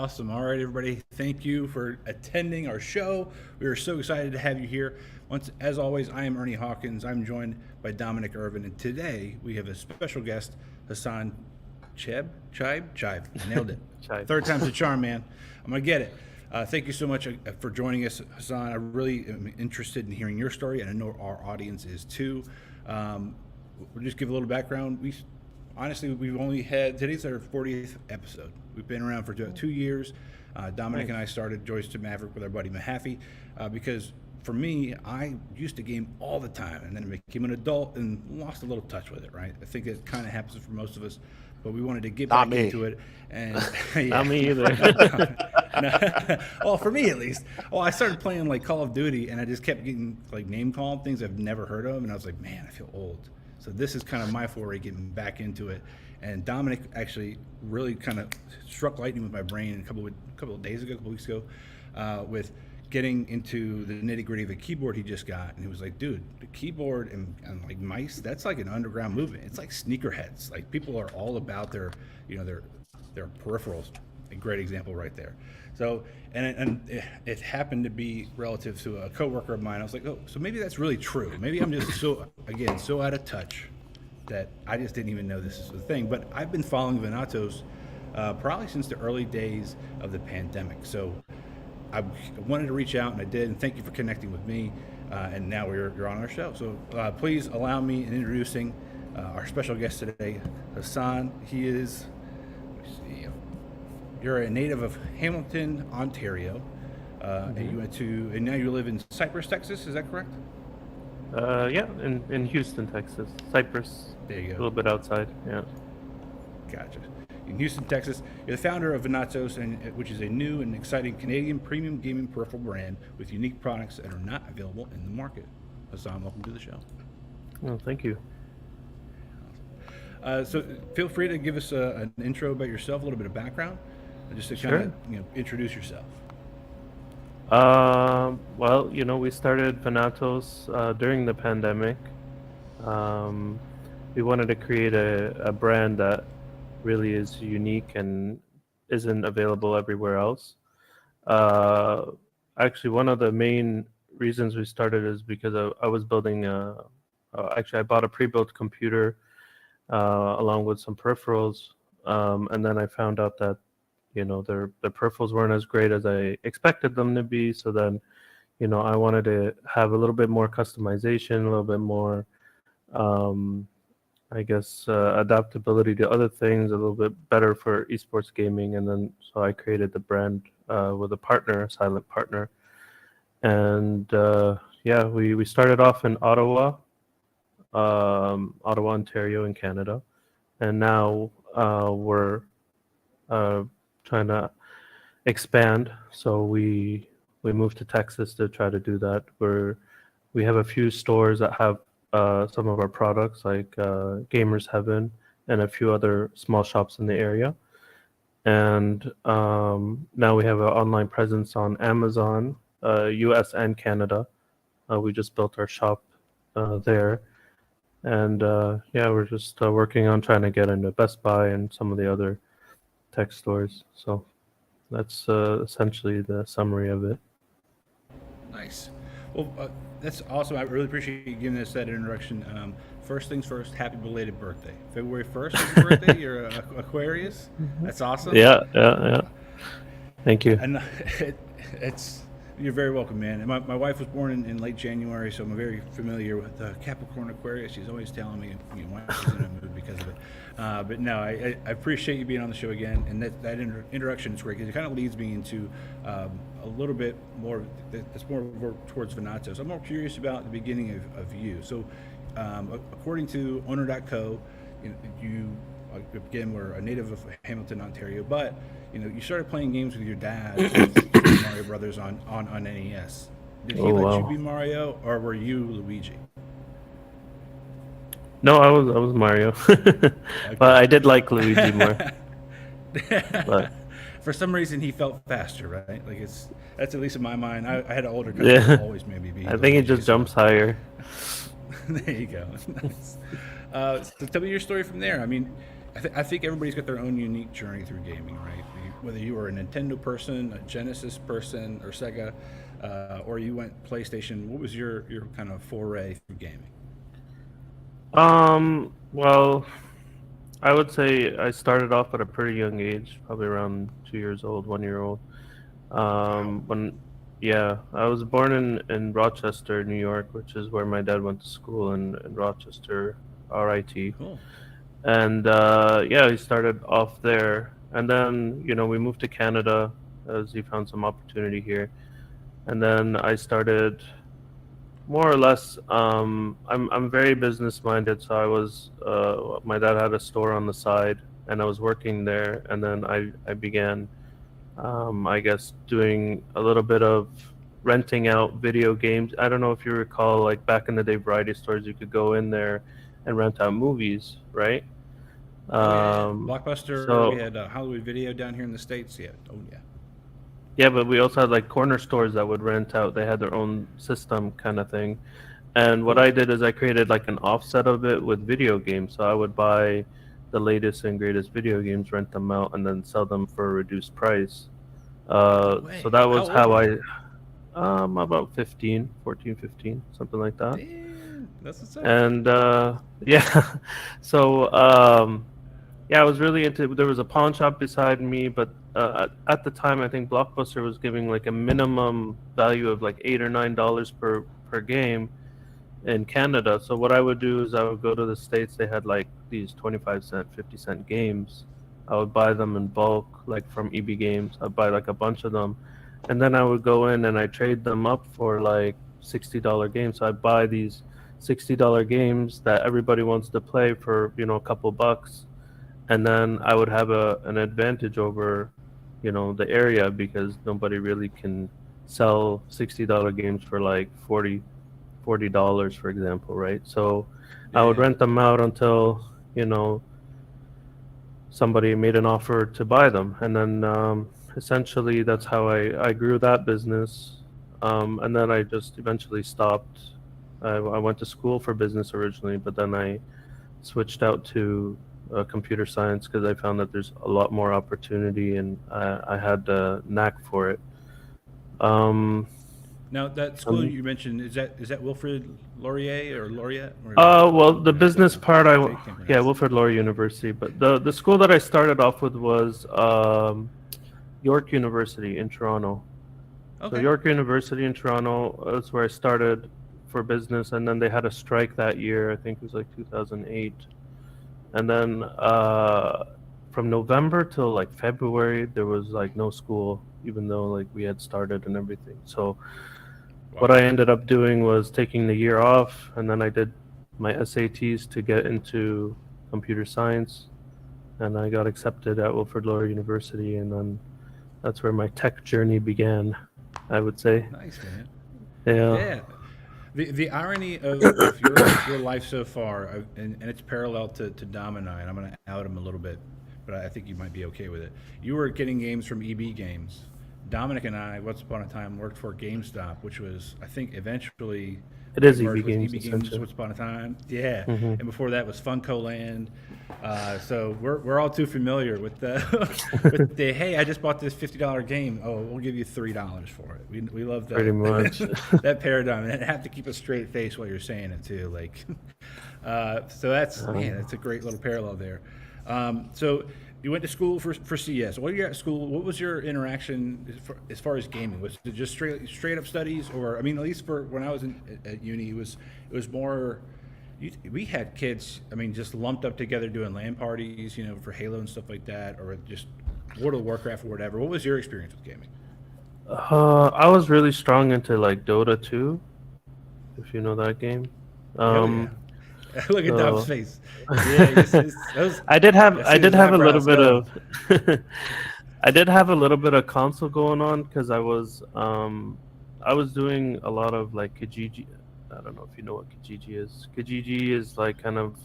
Awesome. All right, everybody. Thank you for attending our show. We are so excited to have you here. As always, I am Ernie Hawkins. I'm joined by Dominic Ervin, and today we have a special guest, Hasan Cheaib. Cheaib. I nailed it. Cheaib. Third time's a charm, man. I'm gonna get it. Thank you so much for joining us, Hasan. I really am interested in hearing your story, and I know our audience is too. We'll just give a little background. We've only had, today's our 40th episode. We've been around for 2 years. Dominic and I started Joystick Maverick with our buddy Mahaffey because for me, I used to game all the time and then I became an adult and lost a little touch with it, right? I think it kind of happens for most of us, but we wanted to get back into it. And Not me either. Well, for me at least. Well, I started playing like Call of Duty and I just kept getting like name called things I've never heard of, and I was like, man, I feel old. So this is kind of my foray getting back into it. And Dominic actually really kind of struck lightning with my brain a couple of weeks ago, with getting into the nitty gritty of a keyboard he just got. And he was like, dude, the keyboard and like mice, that's like an underground movement. It's like sneakerheads. Like people are all about their peripherals. A great example right there. So, and it happened to be relative to a coworker of mine. I was like, oh, so maybe that's really true. Maybe I'm just so out of touch that I just didn't even know this is a thing. But I've been following Venatos probably since the early days of the pandemic. So I wanted to reach out, and I did. And thank you for connecting with me. And now you're on our show. So please allow me in introducing our special guest today, Hasan. He is. You're a native of Hamilton, Ontario, and now you live in Cypress, Texas. Is that correct? Yeah, in Houston, Texas. Cypress. There you go. A little bit outside. Yeah. Gotcha. In Houston, Texas, you're the founder of Venatos, which is a new and exciting Canadian premium gaming peripheral brand with unique products that are not available in the market. Hasan, welcome to the show. Well, thank you. So feel free to give us an intro about yourself, a little bit of background. Just to kind of introduce yourself. Well, we started Venatos during the pandemic. We wanted to create a brand that really is unique and isn't available everywhere else. Actually, one of the main reasons we started is because I was building I bought a pre-built computer along with some peripherals, and then I found out that the peripherals weren't as great as I expected them to be. So then, I wanted to have a little bit more customization, a little bit more, adaptability to other things, a little bit better for esports gaming. And then, so I created the brand with a silent partner. And we started off in Ottawa, Ontario in Canada. And now we're trying to expand, so we moved to Texas to try to do that. We have a few stores that have some of our products, like Gamers Heaven and a few other small shops in the area. And now we have an online presence on Amazon, US and Canada. We just built our shop there. And we're just working on trying to get into Best Buy and some of the other tech stores. So that's essentially the summary of it. Nice. Well, that's awesome. I really appreciate you giving us that introduction. First things first, happy belated birthday. February 1st is your birthday. You're Aquarius. That's awesome. Yeah. Thank you. And you're very welcome, man. And my wife was born in late January, so I'm very familiar with Capricorn Aquarius. She's always telling me why she's in a mood because of it. But no, I appreciate you being on the show again, and that introduction is great because it kind of leads me into a little bit more. It's more towards Venatos. I'm more curious about the beginning of you. So, according to Owner.co, you again were a native of Hamilton, Ontario, but you started playing games with your dad, with Mario Brothers on NES. Did he let you be Mario, or were you Luigi? No, I was Mario, okay. But I did like Luigi more. But for some reason, he felt faster, right? Like that's at least in my mind. I had an older cousin who always made me be. I think it just jumps higher. There you go. Nice. So tell me your story from there. I mean, I think everybody's got their own unique journey through gaming, right? whether you were a Nintendo person, a Genesis person, or Sega, or you went PlayStation. What was your kind of foray through gaming? Well, I would say I started off at a pretty young age, probably around 2 years old, 1 year old. Wow. When, yeah, I was born in Rochester, New York, which is where my dad went to school in Rochester, RIT. Cool. And yeah, he started off there. And then, we moved to Canada as he found some opportunity here. And then I started more or less. I'm very business minded, so I was. My dad had a store on the side, and I was working there. And then I began, I guess, doing a little bit of renting out video games. I don't know if you recall, like back in the day, variety stores, you could go in there and rent out movies, right? Oh yeah, yeah. Um, Blockbuster. We so had Hollywood Video down here in the States. Yeah. Oh yeah. yeah, but we also had like corner stores that would rent out. They had their own system kind of thing. And what Cool. I did is I created like an offset of it with video games. So I would buy the latest and greatest video games, rent them out, and then sell them for a reduced price. No So way. that How was old how were I, you? about 15, 14, 15, something like that. Damn, that's what's up. And yeah, so yeah, I was really into. There was a pawn shop beside me, but at the time, I think Blockbuster was giving like a minimum value of like $8 or $9 per game in Canada. So what I would do is I would go to the States. They had like these 25 cent, 50 cent games. I would buy them in bulk, like from EB Games. I'd buy like a bunch of them, and then I would go in and I trade them up for like $60 games. So I buy these $60 games that everybody wants to play for a couple bucks, and then I would have an advantage over, the area because nobody really can sell $60 games for like $40, for example, right? So I would Yeah. rent them out until somebody made an offer to buy them, and then essentially that's how I grew that business, and then I just eventually stopped. I went to school for business originally, but then I switched out to computer science because I found that there's a lot more opportunity, and I had a knack for it. Um, Now that school um, you mentioned is that Wilfrid Laurier or Laureate? Or well, the business part, can't yeah, pronounce it. Wilfrid Laurier University, but the school that I started off with was York University in Toronto. So Okay. York University in Toronto, that's where I started for business, and then they had a strike that year. I think it was like 2008. And then from November till like February, there was like no school, even though like we had started and everything. So what Wow. I ended up doing was taking the year off, and then I did my SATs to get into computer science, and I got accepted at Wilfrid Laurier University, and then that's where my tech journey began, I would say. Nice, man. Yeah. Yeah. The irony of your life so far, and it's parallel to Dom and I, and I'm going to out him a little bit, but I think you might be okay with it. You were getting games from EB Games. Dominic and I, once upon a time, worked for GameStop, which was, I think, eventually It is merged EV with Games EB Games essentially. once upon a time. Yeah, Hmm. and before that was Funko Land. So we're all too familiar with the with the hey, I just bought this $50 game. Oh, we'll give you $3 for it. We love Pretty that much. that paradigm, and have to keep a straight face while you're saying it too. Like, so that's man, that's a great little parallel there. So you went to school for CS. While you're at school, what was your interaction as far as gaming? Was it just straight up studies, or I mean, at least for when I was at uni, it was more. We had kids, I mean, just lumped up together doing LAN parties, for Halo and stuff like that, or just World of Warcraft or whatever. What was your experience with gaming? I was really strong into like Dota 2, if you know that game. Oh yeah. Um, Look at Dom's so face. Yeah, I I see did his have a little eyebrows bit going. of I did have a little bit of console going on because I was doing a lot of like Kijiji. I don't know if you know what Kijiji is. Kijiji is like kind of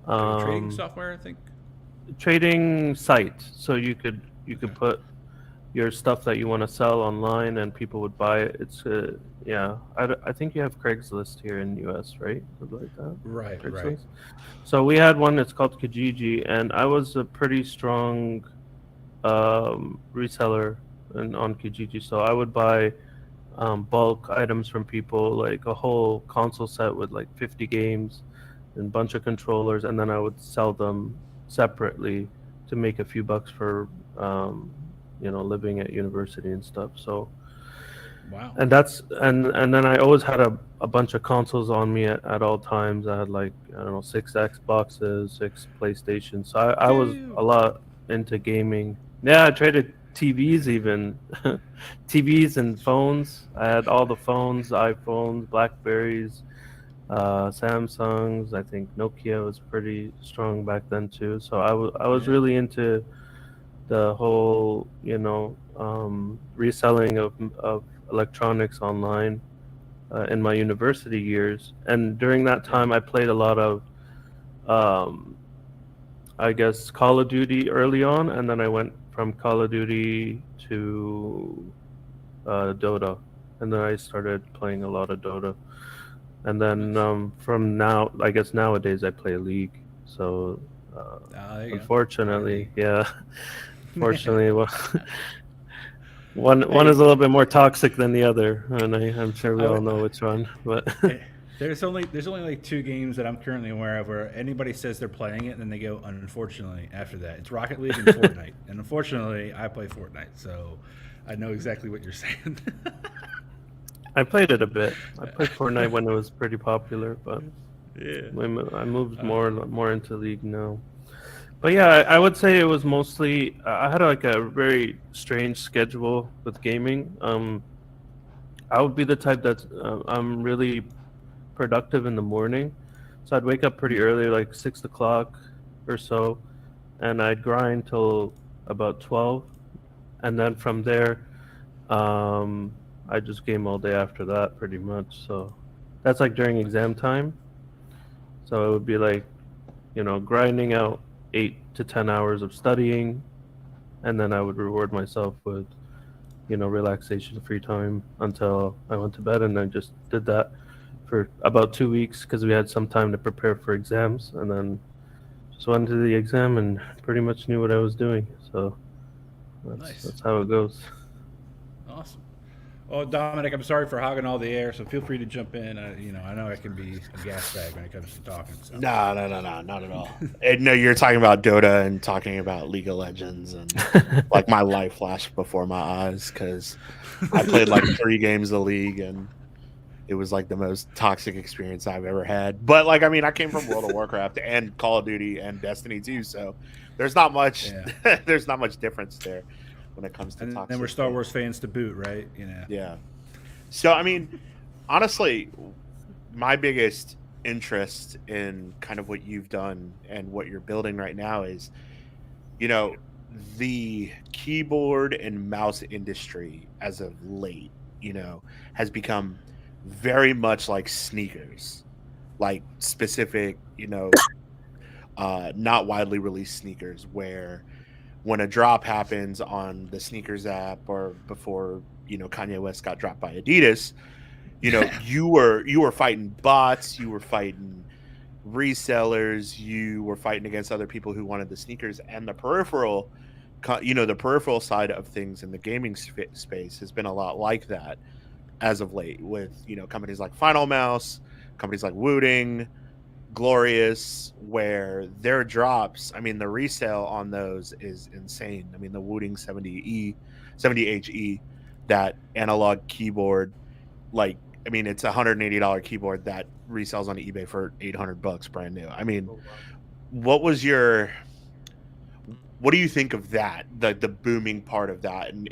Trading um, software, I think. trading site. So you could Okay. put your stuff that you want to sell online and people would buy it. It's yeah. I think you have Craigslist here in the US, right? Something like that. Right, right. Craigslist. So we had one that's called Kijiji, and I was a pretty strong reseller on Kijiji, so I would buy bulk items from people, like a whole console set with like 50 games and a bunch of controllers, and then I would sell them separately to make a few bucks for living at university and stuff. So Wow. and then I always had a bunch of consoles on me at all times. I had like, I don't know, 6 Xboxes, 6 PlayStations. So I was Dude. a lot into gaming. Yeah, I traded TVs even. TVs and phones. I had all the phones, iPhones, Blackberries, Samsungs. I think Nokia was pretty strong back then too. So I was Yeah. really into the whole, reselling of electronics online in my university years. And during that Yeah. time, I played a lot of, um, I guess, Call of Duty early on, and then I went from Call of Duty to Dota, and then I started playing a lot of Dota. And then Nice. from now, I guess nowadays I play League. So There you go. Fire unfortunately, League. yeah, Yeah. unfortunately, one Hey, is a little bit more toxic than the other, and I'm sure we I all would. know which one. But There's only like 2 games that I'm currently aware of where anybody says they're playing it and then they go unfortunately after that. It's Rocket League and Fortnite. And unfortunately, I play Fortnite, so I know exactly what you're saying. I played it a bit. I played Fortnite when it was pretty popular, but Yeah. I moved Uh, more into League now. But yeah, I would say it was mostly I had like a very strange schedule with gaming. I would be the type that's I'm really productive in the morning, so I'd wake up pretty early, like 6 o'clock or so, and I'd grind till about 12, and then from there, I just game all day after that, pretty much. So that's like during exam time. So it would be like, grinding out 8 to 10 hours of studying, and then I would reward myself with, relaxation, free time until I went to bed, and I just did that for about 2 weeks because we had some time to prepare for exams, and then just went to the exam and pretty much knew what I was doing. So that's nice. that's how it goes. Awesome. Oh, Dominic, I'm sorry for hogging all the air, so feel free to jump in. I know I can be a gas bag when it comes to talking. So. No, no, no, no, not at all. And no, you're talking about Dota and talking about League of Legends, and like my life flashed before my eyes because I played like 3 games of League, and it was like the most toxic experience I've ever had. But like, I mean, I came from World of Warcraft and Call of Duty and Destiny too, so there's not much Yeah. there's not much difference there when it comes to And toxic. then we're Star Wars fans to boot, right? Yeah. So I mean, honestly, my biggest interest in kind of what you've done and what you're building right now is, you know, the keyboard and mouse industry as of late, has become very much like sneakers, like specific, not widely released sneakers where when a drop happens on the sneakers app or before, Kanye West got dropped by Adidas, you were fighting bots, you were fighting resellers, you were fighting against other people who wanted the sneakers, and the peripheral side of things in the gaming space has been a lot like that as of late with companies like Final Mouse, companies like Wooting, Glorious, where their drops, I mean, the resale on those is insane. I mean, the Wooting 70HE, that analog keyboard, like, I mean, it's a $180 keyboard that resells on eBay for $800 brand new. I mean, what do you think of that? The booming part of that, and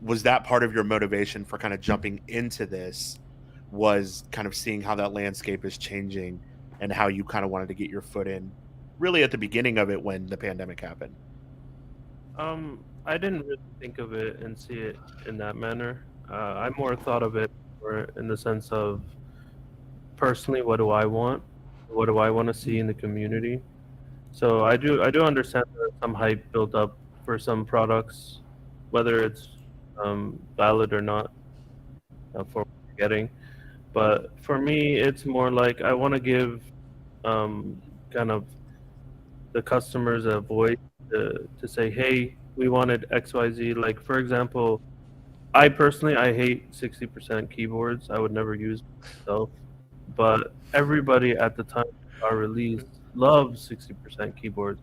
was that part of your motivation for kind of jumping into this? Was kind of seeing how that landscape is changing and how you kind of wanted to get your foot in really at the beginning of it when the pandemic happened? I didn't really think of it and see it in that manner. I more thought of it more in the sense of, personally, what do I want? What do I want to see in the community? So I do understand that some hype built up for some products, whether it's valid or not, for what you're getting. But for me, it's more like I want to give kind of the customers a voice to say, hey, we wanted XYZ. Like, for example, I personally, I hate 60% keyboards. I would never use myself. But everybody at the time of our release loves 60% keyboards.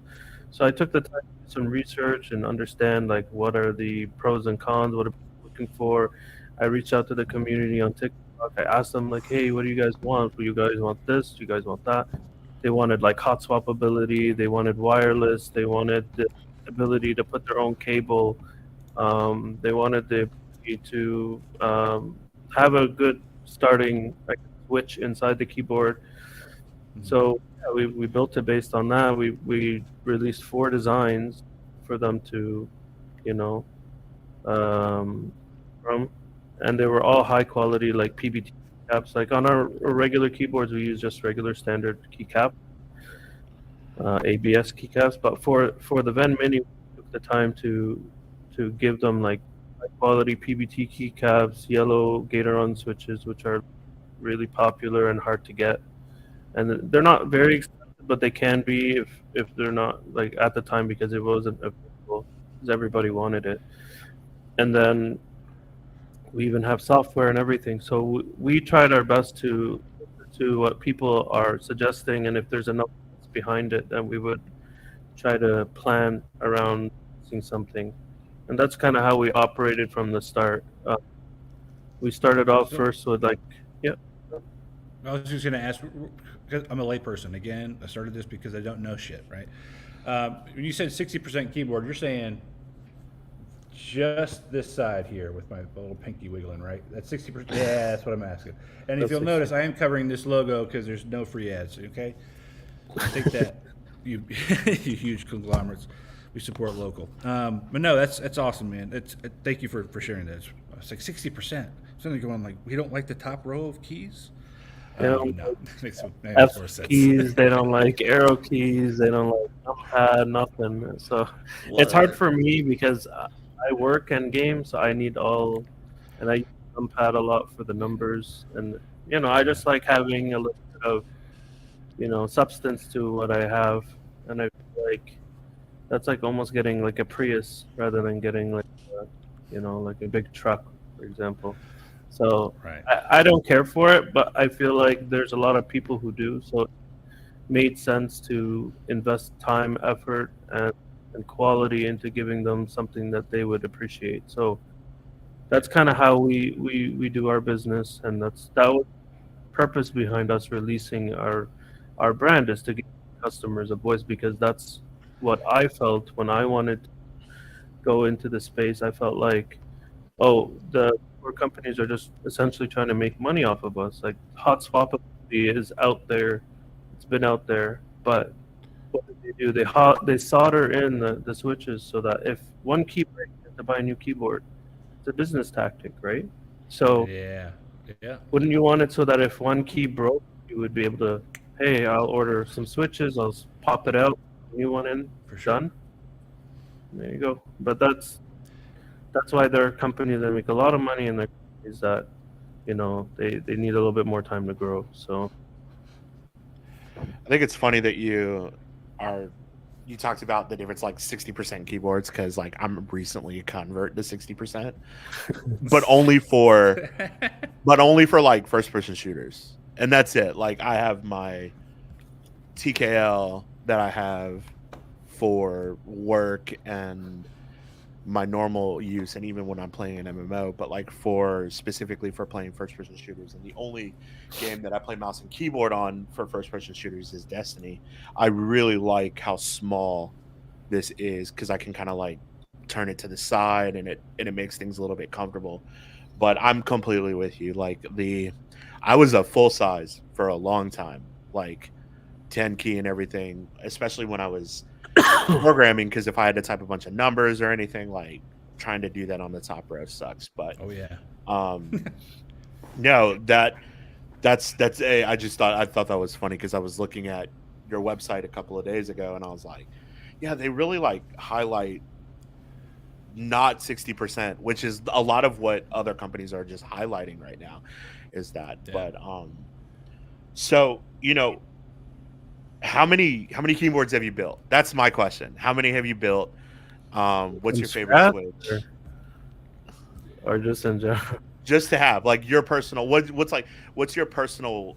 So I took the time to do some research and understand like what are the pros and cons, what are people looking for. I reached out to the community on TikTok. I asked them like, hey, what do you guys want? Do you guys want this? Do you guys want that? They wanted like hot swap ability. They wanted wireless. They wanted the ability to put their own cable. They wanted the ability to have a good starting like switch inside the keyboard. So yeah, we built it based on that. We released 4 designs for them to, you know, from, and they were all high quality like PBT caps. Like on our regular keyboards, we use just regular standard keycap, ABS keycaps. But for the Ven Mini, we took the time to give them like high quality PBT keycaps, yellow Gatoron switches, which are really popular and hard to get. And they're not very expensive, but they can be if they're not like at the time because it wasn't available because everybody wanted it. And then we even have software and everything. So we tried our best to what people are suggesting, and if there's enough behind it, then we would try to plan around using something. And that's kind of how we operated from the start. We started off first with like, yeah. I was just going to ask, because I'm a layperson. Again, I started this because I don't know shit, right? When you said 60% keyboard, you're saying just this side here with my little pinky wiggling, right? That's 60%. Yeah, that's what I'm asking. And if That's you'll 60. notice, I am covering this logo because there's no free ads, okay? Take that, you, you huge conglomerates. We support local. But no, that's awesome, man. Thank you for sharing that. It's like 60%. Something going like, we don't like the top row of keys? They don't No, makes F more sense. keys, they don't like arrow keys, they don't like numpad, nothing. So it's hard for me because I work and game, so I need all, and I use numpad a lot for the numbers. And, I just like having a little bit of, substance to what I have. And I feel like that's like almost getting like a Prius rather than getting like, like a big truck, for example. So Right. I don't care for it, but I feel like there's a lot of people who do. So it made sense to invest time, effort, and quality into giving them something that they would appreciate. So that's kind of how we do our business, and that was the purpose behind us releasing our brand is to give customers a voice, because that's what I felt when I wanted to go into the space. I felt like, the core companies are just essentially trying to make money off of us. Like hot swappability is out there, it's been out there, but what do? They solder in the switches so that if one key breaks, you have to buy a new keyboard. It's a business tactic, right? So Yeah. wouldn't you want it so that if one key broke, you would be able to, hey, I'll order some switches, I'll pop it out, new one in, For sure. done. There you go. But that's why there are companies that make a lot of money, and there are companies that, they need a little bit more time to grow. So I think it's funny that you talked about the difference, like 60% keyboards, because like I'm recently a convert to 60%, but only for like first person shooters, and that's it. Like I have my TKL that I have for work and my normal use, and even when I'm playing an MMO, but like specifically for playing first person shooters. And the only game that I play mouse and keyboard on for first person shooters is Destiny. I really like how small this is, because I can kind of like turn it to the side, and it makes things a little bit comfortable. But I'm completely with you. Like I was a full size for a long time, like 10 key and everything, especially when I was programming, because if I had to type a bunch of numbers or anything, like trying to do that on the top row sucks. But Oh yeah. no, that's I thought that was funny, because I was looking at your website a couple of days ago, and I was like, yeah, they really like highlight not 60%, which is a lot of what other companies are just highlighting right now, is that. Yeah. But so how many keyboards have you built? That's my question. How many have you built? What's From your favorite scratch Switch? or just in general? Just to have like your personal what's your personal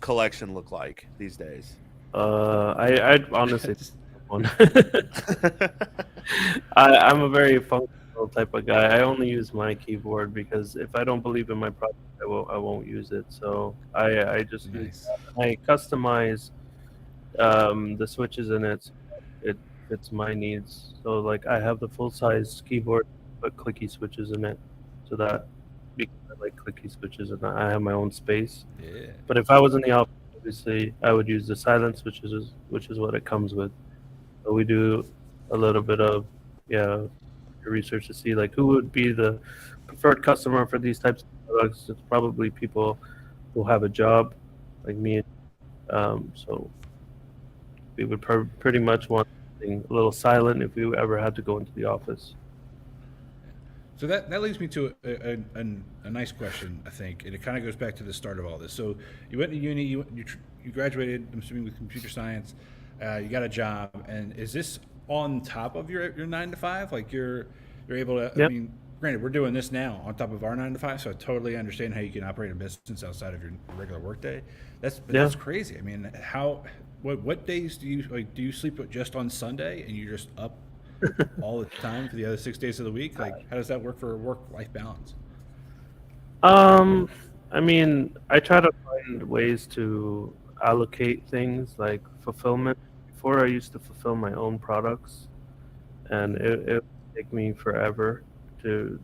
collection look like these days? I honestly Just- one. I'm a very functional type of guy. I only use my keyboard because if I don't believe in my product, I won't use it. So I just use nice. that. I customize the switches in it. It fits my needs. So like I have the full size keyboard, but clicky switches in it, so that because I like clicky switches and I have my own space. Yeah. But if I was in the office, obviously I would use the silent switches, which is what it comes with. So we do a little bit of research to see like who would be the preferred customer for these types of products. It's probably people who have a job, like me. So we would pretty much want something a little silent if we ever had to go into the office. So that leads me to a nice question, I think, and it kind of goes back to the start of all this. So you went to uni, you graduated, I'm assuming with computer science, you got a job, and is this on top of your 9 to 5? Like you're able to. I Yep. mean, granted, we're doing this now on top of our 9 to 5, so I totally understand how you can operate a business outside of your regular workday. That's crazy. I mean, what days do you sleep just on Sunday and you're just up all the time for the other 6 days of the week? Like, how does that work for a work-life balance? I mean, I try to find ways to allocate things like fulfillment. Before I used to fulfill my own products, and it would take me forever to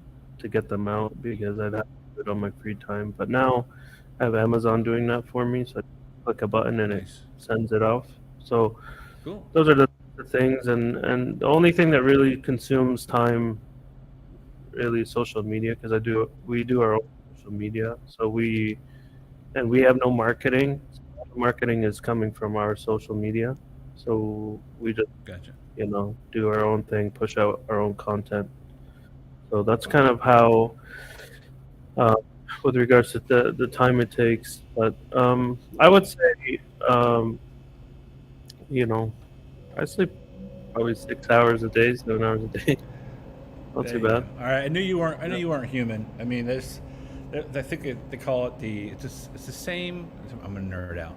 get them out because I'd have to do it on my free time. But now I have Amazon doing that for me, so I click a button and it Nice, sends it off. So cool. those are the things, and the only thing that really consumes time really is social media because we do our own social media. So we have no marketing. All the marketing is coming from our social media. So we just Gotcha. do our own thing, push out our own content. So that's kind of how, uh, with regards to the time it takes. But I would say, you know, I sleep probably 6 hours a day, 7 hours a day. Not There too you bad. go. All right, I knew you weren't. I knew you weren't human. I mean, I think they call it it's the same. I'm gonna nerd out.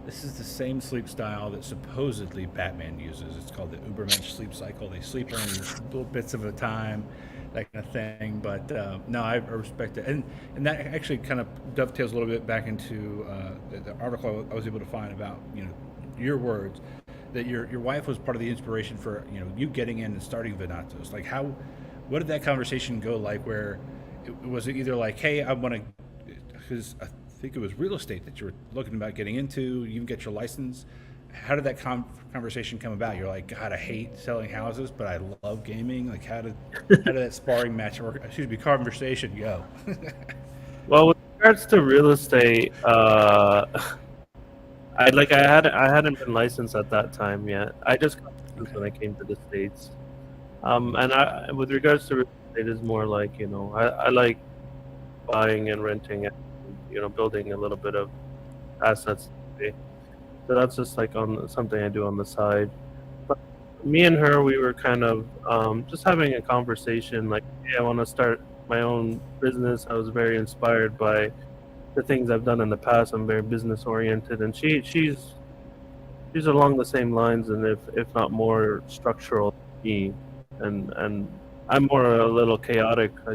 This is the same sleep style that supposedly Batman uses. It's called the Ubermensch sleep cycle. They sleep only little bits of a time, that kind of thing. But no, I respect it, and that actually kind of dovetails a little bit back into the article I was able to find about your words that your wife was part of the inspiration for you getting in and starting Venatos. Like what did that conversation go like? Where was it either like, hey, I want to, because I think it was real estate that you were looking about getting into. You can get your license. How did that conversation come about? You're like, God, I hate selling houses, but I love gaming. Like, how did that sparring match or conversation go? Well, with regards to real estate, I hadn't been licensed at that time yet. I just got licensed when I came to the States. And with regards to real estate, is more like I like buying and renting and building a little bit of assets. So that's just like on something I do on the side. But me and her, we were kind of just having a conversation. Like, hey, I want to start my own business. I was very inspired by the things I've done in the past. I'm very business oriented, and she's along the same lines, and if not more structural than me. And I'm more a little chaotic. I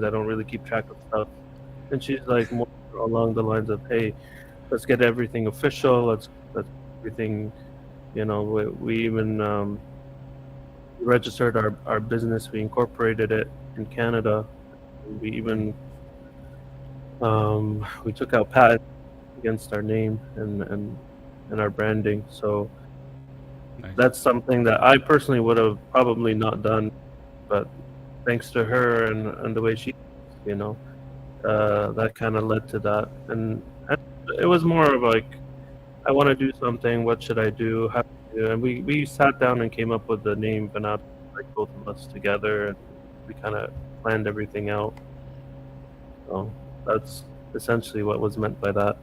don't really keep track of stuff. And she's like more along the lines of, hey, let's get everything official. Let's everything. We even registered our business. We incorporated it in Canada. We even we took out patent against our name and our branding. So Nice. that's something that I personally would have probably not done, but thanks to her and the way she, that kind of led to that. And it was more of like, I want to do something. What should I do? How to do? And we sat down and came up with the name Venatos, like both of us together, and we kind of planned everything out. So that's essentially what was meant by that.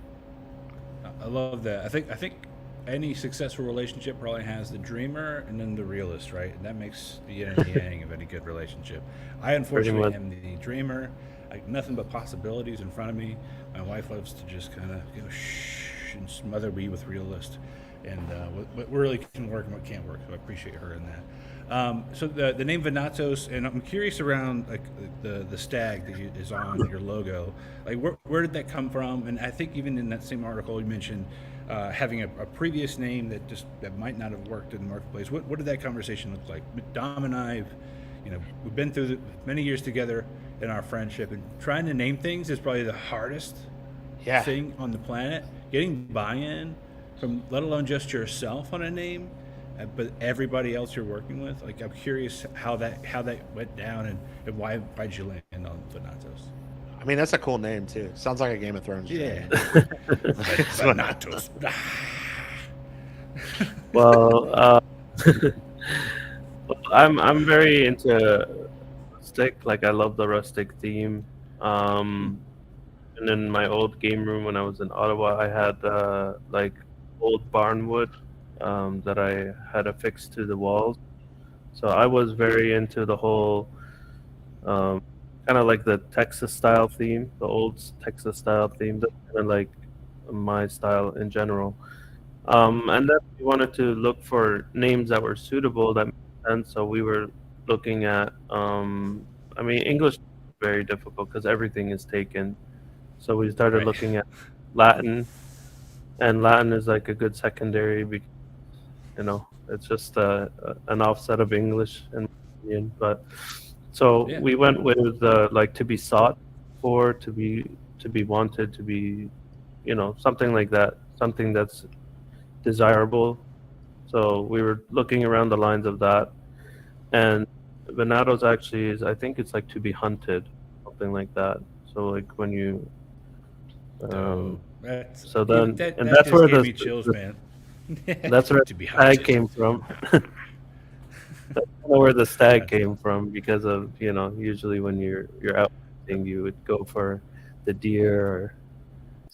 I love that. I think any successful relationship probably has the dreamer and then the realist, right? And that makes the yin and the yang of any good relationship. I unfortunately much. am the dreamer. Like nothing but possibilities in front of me. My wife loves to just kind of go shh and smother me with realist, and what really can work and what can't work. So I appreciate her in that. So the name Venatos, and I'm curious around like the stag that is on your logo. Like where did that come from? And I think even in that same article you mentioned having a previous name that might not have worked in the marketplace. What did that conversation look like? Dom and I, we've been through many years together in our friendship, and trying to name things is probably the hardest thing on the planet. Getting buy-in from, let alone just yourself on a name, but everybody else you're working with. Like, I'm curious how that went down, and why'd you land on Venatos? I mean, that's a cool name too. Sounds like a Game of Thrones. Yeah. Venatos. Well, I'm very into rustic. Like I love the rustic theme. And in my old game room when I was in Ottawa, I had like old barnwood that I had affixed to the walls. So I was very into the whole kind of like the Texas style theme, the old Texas style theme. That's kind of like my style in general. And then we wanted to look for names that were suitable that made sense. So we were looking at, I mean, English is very difficult because everything is taken. So we started looking at Latin, and Latin is like a good secondary because, it's just an offset of English in my opinion. But so we went with like to be sought for, to be wanted, to be, something like that, something that's desirable. So we were looking around the lines of that, and Venatos actually is, I think it's like to be hunted, something like that. So like when you, That's where gave me chills, man. That's where the stag came from. That's kind of where the stag came from because of usually when you're out hunting, you would go for the deer.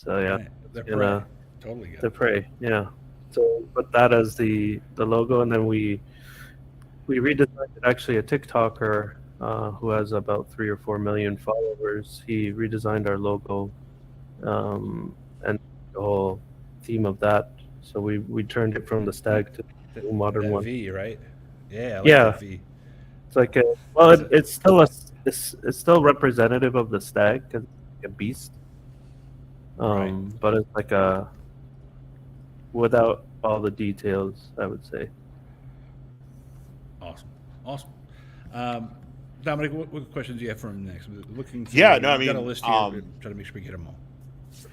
The prey. Totally good. The prey, yeah. So put that as the logo, and then we redesigned it. Actually, a TikToker who has about 3 or 4 million followers, he redesigned our logo and the whole theme of that. So we turned it from the stag to the modern one. V, right? Yeah, that V. It's like it's still representative of the stag because it's like a beast. But it's like without all the details, I would say. Awesome. Dominic, what questions do you have for him next? Looking through, I mean, got a list here. Try to make sure we get them all.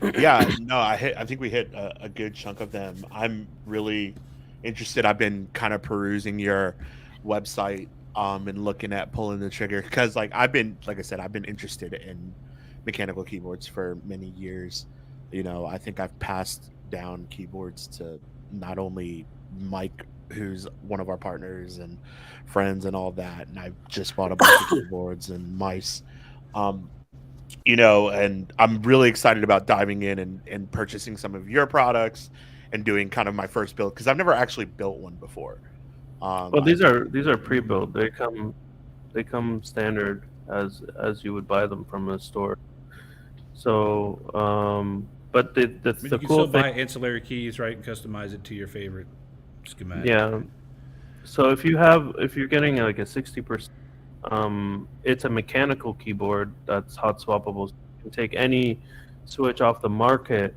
I think we hit a good chunk of them. I'm really interested. I've been kind of perusing your website and looking at pulling the trigger because like I said, I've been interested in mechanical keyboards for many years. I think I've passed down keyboards to not only Mike, who's one of our partners and friends and all that, and I've just bought a bunch of keyboards and mice. And I'm really excited about diving in and purchasing some of your products and doing kind of my first build because I've never actually built one before. Well, these are pre-built. They come standard as you would buy them from a store. So, but the you can cool still thing, buy ancillary keys, right, and customize it to your favorite schematic. Yeah. So if you're getting like a 60%, it's a mechanical keyboard that's hot swappable. So you can take any switch off the market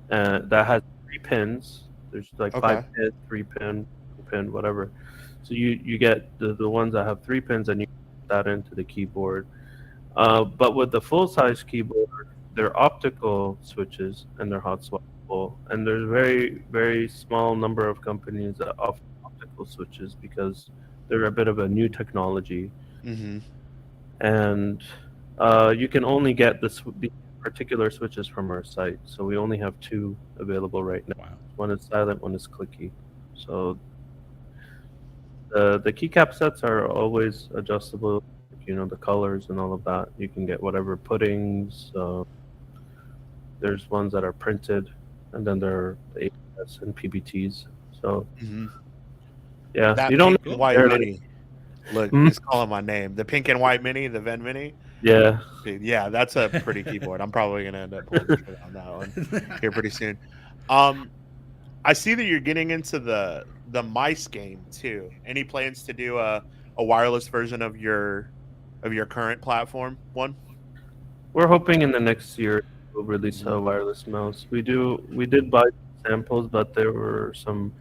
that has 3 pins. There's like 5 pins, 3 pin, 2 pin, whatever. So you get the ones that have 3 pins and you put that into the keyboard. But with the full size keyboard, they're optical switches and they're hot swappable. And there's a very, very small number of companies that offer optical switches because they're a bit of a new technology. Mm-hmm. And you can only get the particular switches from our site. So we only have 2 available right now. Wow. One is silent, one is clicky. So the keycap sets are always adjustable. The colors and all of that. You can get whatever puddings. There's ones that are printed and then there are the ABS and PBTs. So Mhm. yeah, That you don't pink and white necessarily- mini. Look, Hmm? it's calling my name. The pink and white mini, the Ven Mini. Yeah, Yeah, that's a pretty keyboard. I'm probably gonna end up pulling the trigger on that one here pretty soon. Um, I see that you're getting into the mice game too. Any plans to do a wireless version of your current platform one? we're hoping in the next year we'll release a wireless mouse. We did buy samples, but there were some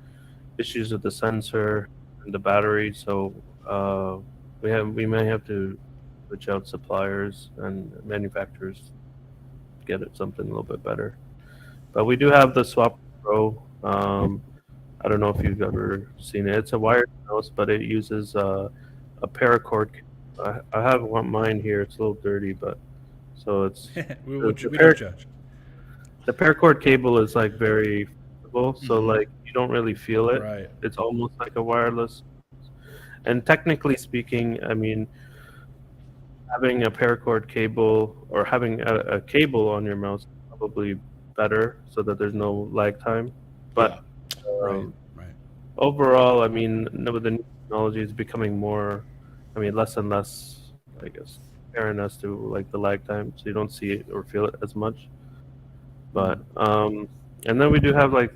issues with the sensor and the battery, so we may have to switch out suppliers and manufacturers to get it something a little bit better. But we do have the Swap Pro. I don't know if you've ever seen it. It's a wired mouse, but it uses a paracord. I have one mine here. It's a little dirty, but so it's we the don't judge. the paracord cable is like very flexible, so Mhm. like you don't really feel it. Right. It's almost like a wireless. And technically speaking, I mean, having a paracord cable or having a cable on your mouse is probably better so that there's no lag time. But Right. um, Right. overall, I mean, with the new technology, it's becoming more, I mean, less and less, I guess, apparent as to like the lag time, so you don't see it or feel it as much. But and then we do have like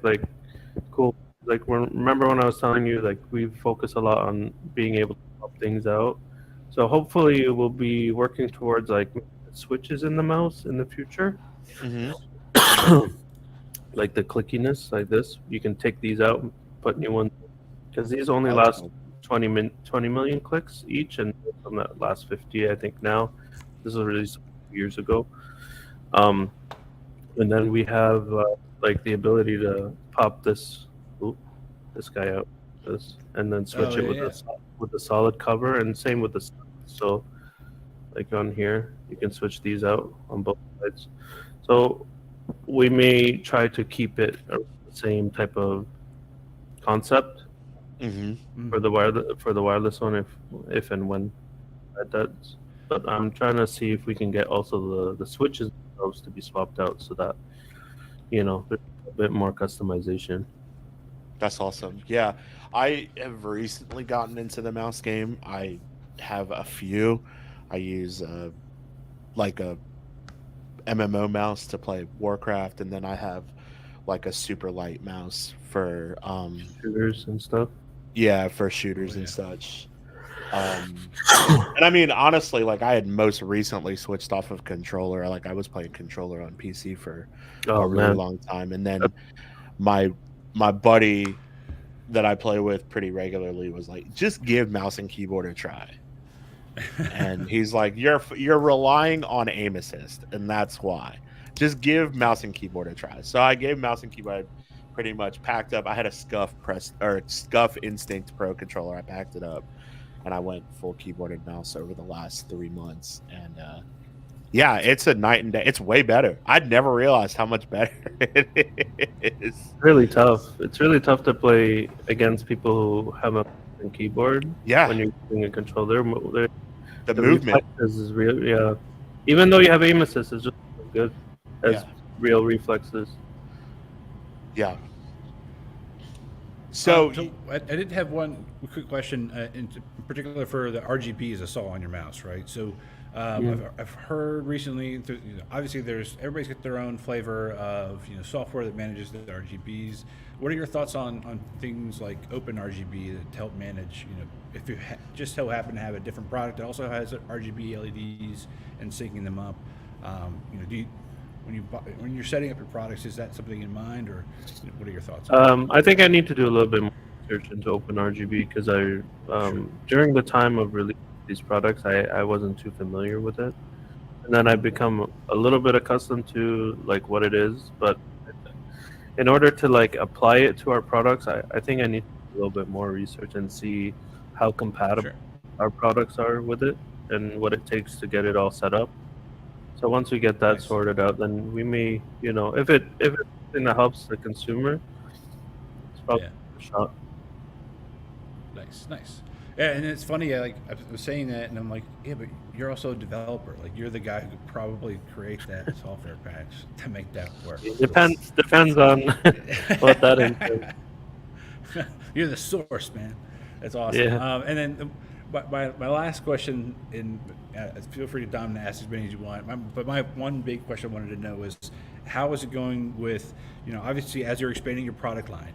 cool, like remember when I was telling you like we focus a lot on being able to pop things out. So hopefully we'll be working towards like switches in the mouse in the future, Mhm. like the clickiness like this. You can take these out and put new ones because these only That's last cool. 20 million clicks each, and some that last 50, I think now. This was released years ago. And then we have like the ability to pop this guy out, this, and then switch it with the solid cover, and same with the so like on here you can switch these out on both sides. So we may try to keep it the same type of concept Mhm. for the wireless one if and when that does. But I'm trying to see if we can get also the switches themselves to be swapped out so that there's a bit more customization. That's awesome. Yeah, I have recently gotten into the mouse game. I have a few. I use like a MMO mouse to play Warcraft, and then I have like a super light mouse for Shooters and stuff. yeah, for shooters and such. And I mean, honestly, like I had most recently switched off of controller. Like I was playing controller on PC for a really long time, and then my buddy that I play with pretty regularly was like, just give mouse and keyboard a try. And he's like, you're relying on aim assist, and that's why. Just give mouse and keyboard a try. So I gave mouse and keyboard pretty much packed up. I had a Scuff Instinct Pro controller. I packed it up, and I went full keyboard and mouse over the last 3 months. And yeah, it's a night and day. It's way better. I'd never realized how much better it is. Really tough. It's really tough to play against people who have a keyboard. Yeah. When you're using a controller, The movement is real. Yeah. Even though you have aim assist, it's just as good as real reflexes. Yeah. So I did have one quick question, in particular for the RGBs I saw on your mouse, right? So I've heard recently, obviously everybody's got their own flavor of software that manages the RGBs. What are your thoughts on things like Open RGB that help manage? If you just so happen to have a different product that also has RGB LEDs and syncing them up, do you, when you're setting up your products, is that something in mind, or what are your thoughts? I think I need to do a little bit more research into Open RGB because during the time of releasing these products, I wasn't too familiar with it, and then I've become a little bit accustomed to like what it is. But in order to like apply it to our products, I think I need to do a little bit more research and see how compatible our products are with it and what it takes to get it all set up. So once we get that sorted out, then we may, if it's something that helps the consumer, it's probably a shot. Nice. Yeah, and it's funny. I was saying that, and I'm like, yeah, but you're also a developer. Like, you're the guy who could probably create that software patch to make that work. It depends on what that entails. You're the source, man. That's awesome. Yeah. And then my last question, and feel free to Dom to ask as many as you want. But my one big question I wanted to know is, how is it going with, obviously as you're expanding your product line,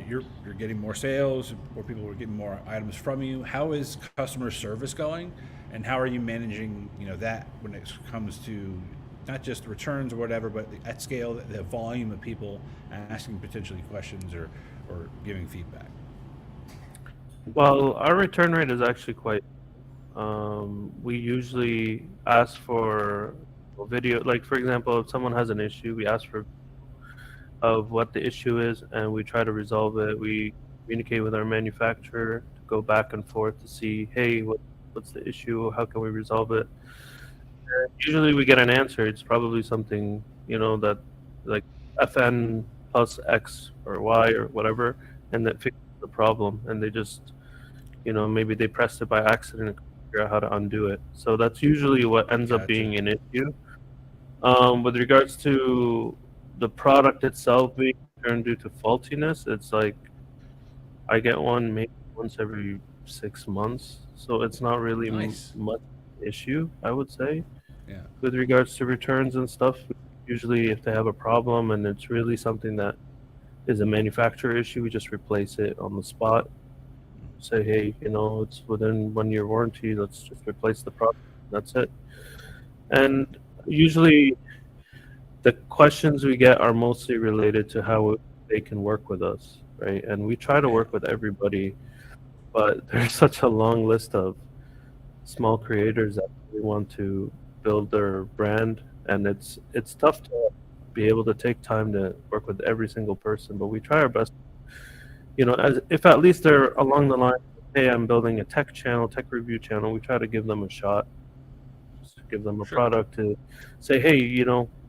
you're getting more sales, more people are getting more items from you. How is customer service going, and how are you managing that when it comes to not just returns or whatever, but at scale, the volume of people asking potentially questions or giving feedback? Well, our return rate is actually quite. We usually ask for a video. Like, for example, if someone has an issue, we ask for of what the issue is, and we try to resolve it. We communicate with our manufacturer to go back and forth to see, hey, what's the issue? How can we resolve it? And usually, we get an answer. It's probably something that like FN plus X or Y or whatever, and that fixes the problem. And they just maybe they pressed it by accident and couldn't figure out how to undo it. So that's usually what ends up being an issue. With regards to the product itself being returned due to faultiness, it's like I get one maybe once every 6 months, so it's not really Nice. much issue, I would say. Yeah. With regards to returns and stuff, usually if they have a problem and it's really something that is a manufacturer issue, we just replace it on the spot. Say, hey, it's within 1 year warranty, let's just replace the product. That's it. And usually the questions we get are mostly related to how they can work with us, right? And we try to work with everybody, but there's such a long list of small creators that really want to build their brand, and it's tough to be able to take time to work with every single person, but we try our best. As if at least they're along the line, hey, I'm building a tech review channel, we try to give them a shot, just give them a product to say, hey,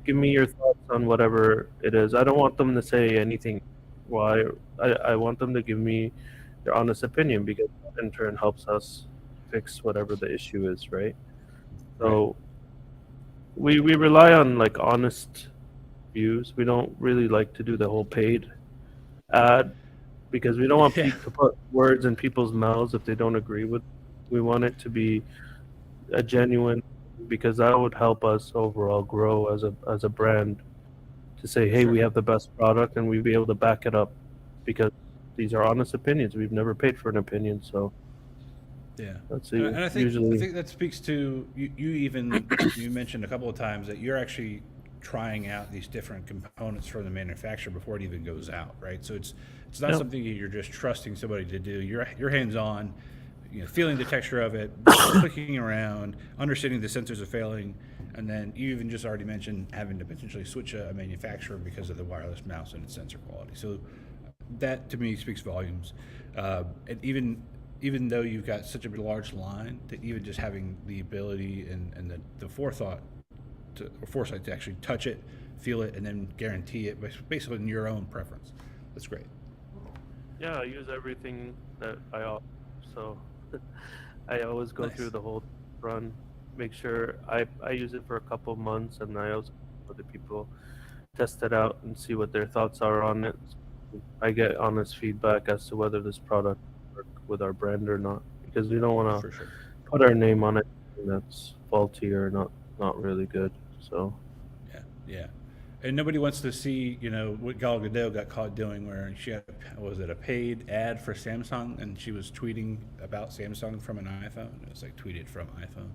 give me your thoughts on whatever it is. I don't want them to say anything. Why? I want them to give me their honest opinion, because that in turn helps us fix whatever the issue is, right? So we rely on like honest views. We don't really like to do the whole paid ad, because we don't want people to put words in people's mouths if they don't agree with. We want it to be a genuine, because that would help us overall grow as a brand, to say, hey, we have the best product, and we'd be able to back it up, because these are honest opinions. We've never paid for an opinion, so yeah. That's And I think usually. I think that speaks to you mentioned a couple of times that you're actually trying out these different components from the manufacturer before it even goes out, right? So it's not something that you're just trusting somebody to do. You're hands on, feeling the texture of it, clicking around, understanding the sensors are failing, and then you even just already mentioned having to potentially switch a manufacturer because of the wireless mouse and its sensor quality. So that to me speaks volumes. And even though you've got such a large line, that even just having the ability and the foresight to actually touch it, feel it, and then guarantee it basically in your own preference. That's great. Yeah, I use everything that I offer, so I always go through the whole run, make sure I use it for a couple of months, and I also let the people test it out and see what their thoughts are on it. I get honest feedback as to whether this product work with our brand or not, because we don't want to put our name on it that's faulty or not really good. So yeah. And nobody wants to see, what Gal Gadot got caught doing, where she had, was it a paid ad for Samsung, and she was tweeting about Samsung from an iPhone. It was like tweeted from iPhone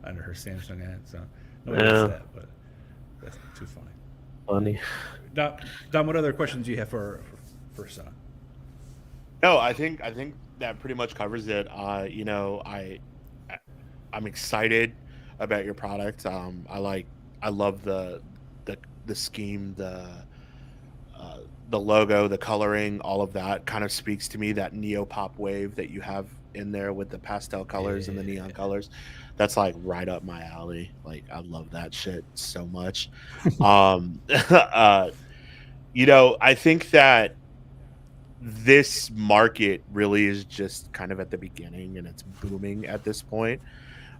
under her Samsung ad. So nobody wants that, but that's too funny. Funny. Dom, what other questions do you have for Hasan? No, I think that pretty much covers it. I'm excited about your product. I love the scheme, the logo, the coloring, all of that kind of speaks to me. That neo-pop wave that you have in there with the pastel colors and the neon colors, that's like right up my alley. Like, I love that shit so much. I think that this market really is just kind of at the beginning and it's booming at this point.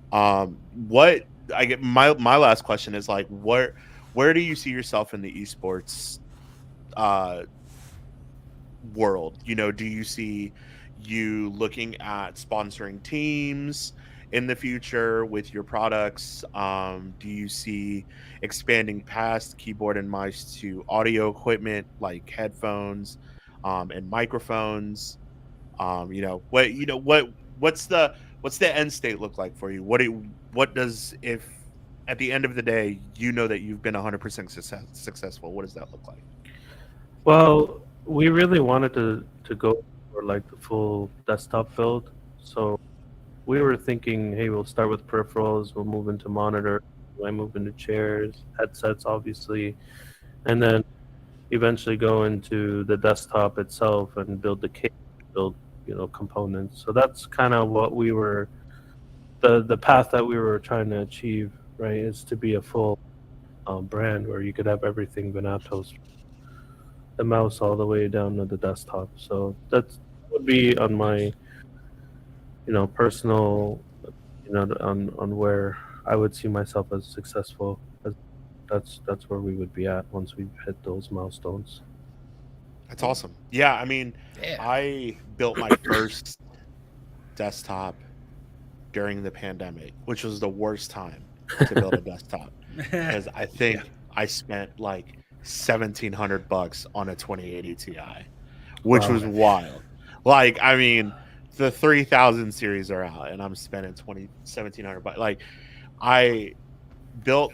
What I get my last question is like, where do you see yourself in the esports world? You know, do you see you looking at sponsoring teams in the future with your products? Do you see expanding past keyboard and mice to audio equipment like headphones and microphones? What's the end state look like for you? What does, if at the end of the day you know that you've been 100% successful, what does that look like? Well, we really wanted to go for like the full desktop build. So we were thinking, hey, we'll start with peripherals, we'll move into monitor, I move into chairs, headsets, obviously, and then eventually go into the desktop itself and build the case, build components. So that's kind of what we were, the path that we were trying to achieve, right? Is to be a full brand where you could have everything Venatos, the mouse all the way down to the desktop. So that would be on my personal on where I would see myself as successful. That's where we would be at once we hit those milestones. That's awesome. Yeah, I mean, Yeah. I built my first desktop during the pandemic, which was the worst time to build a desktop, because I think I spent like $1,700 on a 2080 Ti, which Wow. was wild. Like, I mean, the 3000 series are out, and I'm spending $1,700. Like, I built,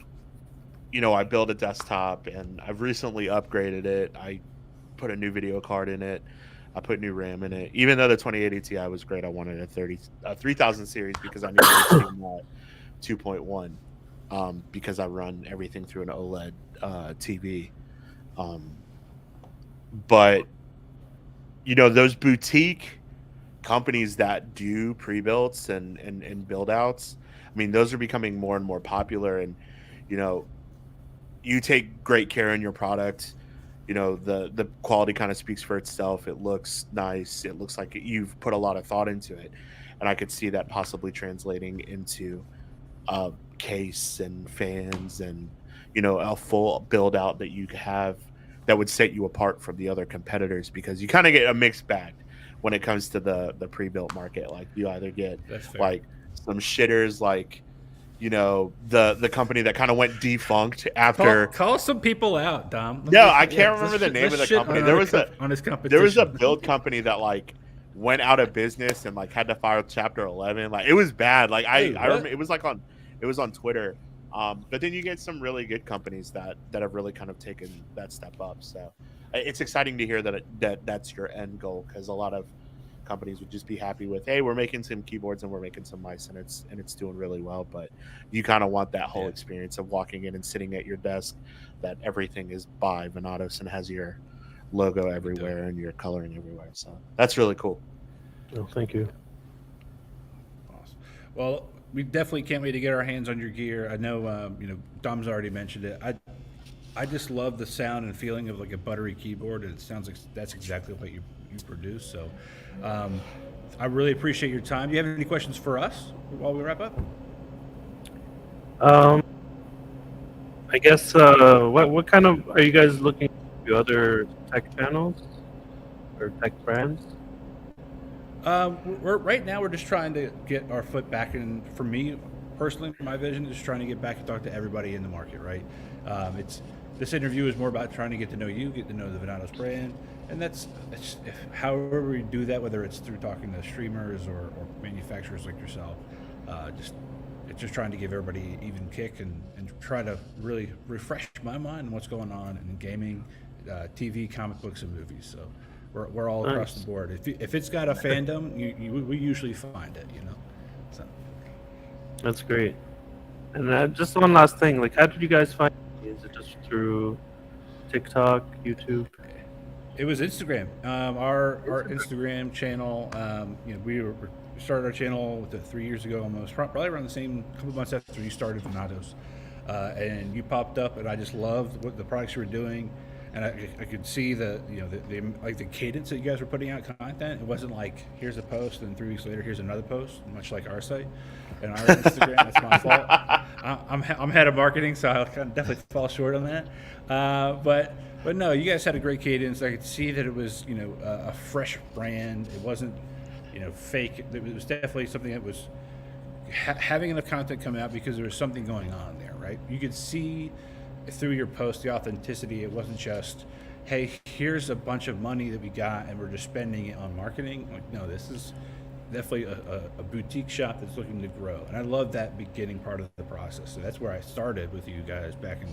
I built a desktop, and I've recently upgraded it. I put a new video card in it. I put new RAM in it. Even though the 2080 Ti was great, I wanted a 3000 series because I knew it was 2.1, because I run everything through an OLED TV. But those boutique companies that do pre-builds and build outs, I mean, those are becoming more and more popular. And you take great care in your product. The quality kind of speaks for itself. It looks nice. It looks like you've put a lot of thought into it, and I could see that possibly translating into case and fans and a full build out that you have that would set you apart from the other competitors, because you kind of get a mixed bag when it comes to the pre-built market. Like, you either get like some shitters, like the company that kind of went defunct after. Call some people out, Dom. No, I can't remember the name of the company. There was a build company that like went out of business and like had to file Chapter 11. Like, it was bad. Like, I remember it was on Twitter. But then you get some really good companies that have really kind of taken that step up. So it's exciting to hear that's your end goal, because a lot of companies would just be happy with, hey, we're making some keyboards and we're making some mice, and it's doing really well. But you kind of want that whole experience of walking in and sitting at your desk, that everything is by Venatos and has your logo everywhere and your coloring everywhere. So that's really cool. Oh, thank you. Awesome. Well, we definitely can't wait to get our hands on your gear. I know, Dom's already mentioned it. I just love the sound and feeling of like a buttery keyboard, and it sounds like that's exactly what you produce. So I really appreciate your time. Do you have any questions for us while we wrap up? I guess what kind of are you guys looking to other tech channels or tech brands? Right now we're just trying to get our foot back in. For me personally, my vision is trying to get back and talk to everybody in the market. Right? This interview is more about trying to get to know you, get to know the Venatos brand, and that's however we do that, whether it's through talking to streamers or manufacturers like yourself. It's just trying to give everybody even kick and try to really refresh my mind on what's going on in gaming, TV, comic books, and movies. So we're all across the board. If it's got a fandom, we usually find it. So That's great. And just one last thing, like, how did you guys find me? Is it just through TikTok, YouTube? it was Instagram. Our Instagram channel. We started our channel 3 years ago, almost probably around the same couple months after you started Venatos, and you popped up, and I just loved what the products you were doing. and I could see the like the cadence that you guys were putting out content. It wasn't like here's a post and 3 weeks later here's another post, much like our site and our Instagram. That's my fault. I'm head of marketing, so I'll kind of definitely fall short on that. But no, you guys had a great cadence. I could see that it was a fresh brand. It wasn't fake. It was definitely something that was having enough content come out because there was something going on there, right? You could see through your post the authenticity. It wasn't just, hey, here's a bunch of money that we got and we're just spending it on marketing. Like, no, this is definitely a boutique shop that's looking to grow, and I love that beginning part of the process. So that's where I started with you guys back in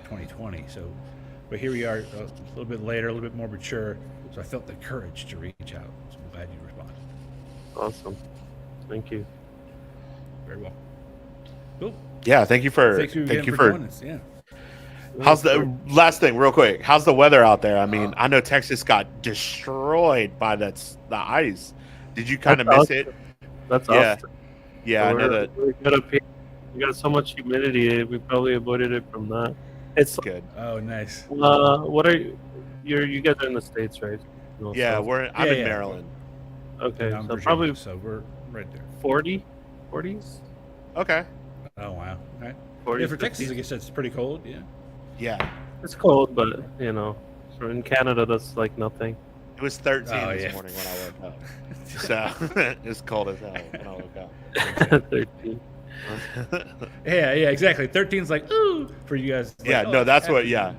2020. So, but here we are, a little bit later, a little bit more mature. So I felt the courage to reach out. So I'm glad you responded. Awesome. Thank you. Very well. Cool. Yeah, thank you for joining us. Yeah. How's the last thing, real quick? How's the weather out there? I mean, I know Texas got destroyed by the ice. Did you kind of miss it? That's yeah, awesome. yeah. I know that. We're good up here. We got so much humidity. We probably avoided it from that. It's good. Oh, nice. What are you? You guys are in the States, right? No, Yeah, so- I'm in Maryland. Okay, I'm so Virginia, probably so we're right there. 40s. Okay. Oh wow. All right. 40s, Yeah, for Texas, 50s. I guess it's pretty cold. Yeah. Yeah. It's cold, but for in Canada, that's like nothing. It was 13 Oh, this yeah. morning when I woke up. So it's cold as hell when I woke up. 13. Yeah, exactly. 13's like ooh for you guys. Like, Yeah, oh, no, that's what. happy. Yeah,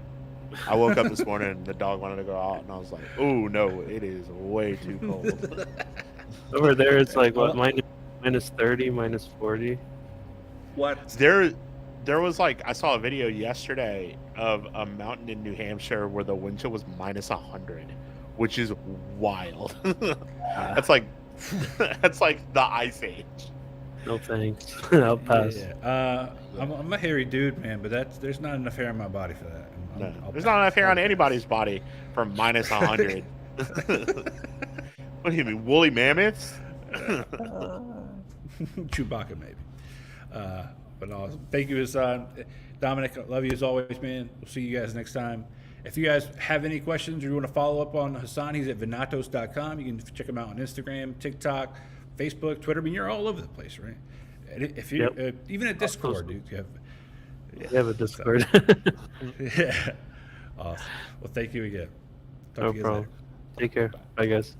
I woke up this morning and the dog wanted to go out, and I was like, "Oh no, it is way too cold." Over there, it's like what minus 30, minus 40. What? There was like I saw a video yesterday of a mountain in New Hampshire where the wind chill was minus 100, which is wild. That's like the ice age. No thanks. I'll pass. Yeah. I'm a hairy dude, man, but there's not enough hair on my body for that. No, I'll there's pass. not enough hair I'll on pass. anybody's body for minus 100. What do you mean, woolly mammoths? Chewbacca, maybe. But awesome. Thank you, Hasan. Dominic, I love you as always, man. We'll see you guys next time. If you guys have any questions or you want to follow up on Hasan, he's at Venatos.com. You can check him out on Instagram, TikTok, Facebook, Twitter. I mean, you're all over the place, right? And if you even at Discord, dude, you have a Discord. yeah. Awesome. Well, thank you again. Talk No to you guys problem. later. Take care. Bye, guys.